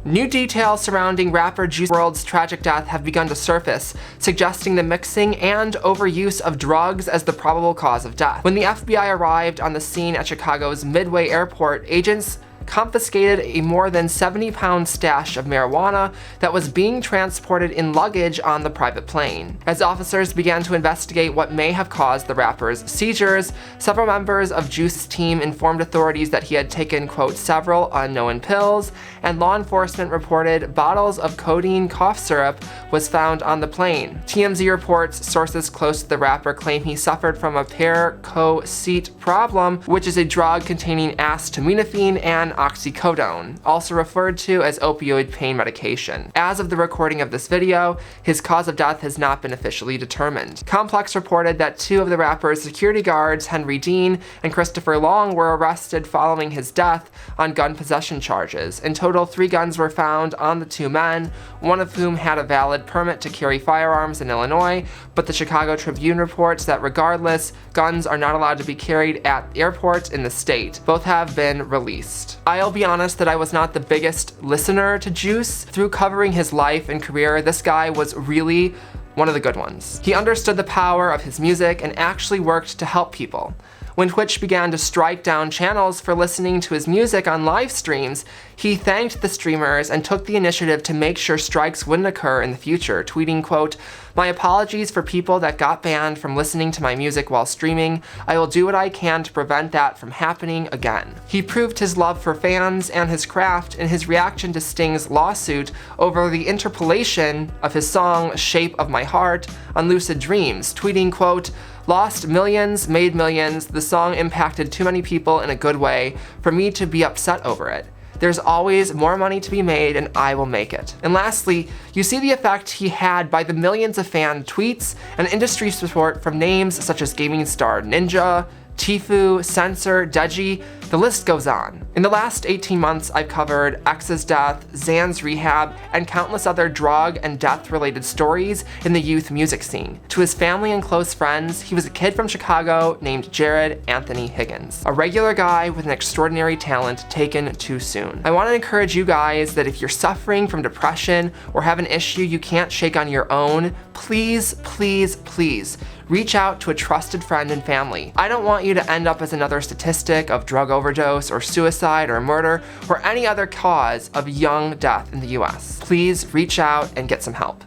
New details surrounding rapper Juice WRLD's tragic death have begun to surface, suggesting the mixing and overuse of drugs as the probable cause of death. When the FBI arrived on the scene at Chicago's Midway airport, agents confiscated a more than 70-pound stash of marijuana that was being transported in luggage on the private plane. As officers began to investigate what may have caused the rapper's seizures, several members of Juice's team informed authorities that he had taken, quote, several unknown pills, and law enforcement reported bottles of codeine cough syrup was found on the plane. TMZ reports sources close to the rapper claim he suffered from a Percocet problem, which is a drug containing ace-tamino-phen and oxy-co-done, also referred to as opioid pain medication. As of the recording of this video, his cause of death has not been officially determined. Complex reported that two of the rapper's security guards, Henry Dean and Christopher Long, were arrested following his death on gun possession charges. In total, 3 guns were found on the 2 men, one of whom had a valid permit to carry firearms in Illinois, but the Chicago Tribune reports that regardless, guns are not allowed to be carried at airports in the state. Both have been released. I'll be honest that I was not the biggest listener to Juice. Through covering his life and career, this guy was really one of the good ones. He understood the power of his music and actually worked to help people. When Twitch began to strike down channels for listening to his music on live streams, he thanked the streamers and took the initiative to make sure strikes wouldn't occur in the future, tweeting, quote, "My apologies for people that got banned from listening to my music while streaming. I will do what I can to prevent that from happening again." He proved his love for fans and his craft in his reaction to Sting's lawsuit over the interpolation of his song Shape of My Heart on Lucid Dreams, tweeting, quote, "Lost millions, made millions. The song impacted too many people in a good way for me to be upset over it. There's always more money to be made and I will make it." And lastly, you see the effect he had by the millions of fan tweets and industry support from names such as gaming star Ninja, Tfue, Censor, Deji, the list goes on. In the last 18 months, I've covered X's death, Xan's rehab, and countless other drug and death-related stories in the youth music scene. To his family and close friends, he was a kid from Chicago named Jared Anthony Higgins, a regular guy with an extraordinary talent taken too soon. I want to encourage you guys that if you're suffering from depression or have an issue you can't shake on your own, please, please, please, reach out to a trusted friend and family. I don't want you to end up as another statistic of drug overdose or suicide or murder or any other cause of young death in the US. Please reach out and get some help.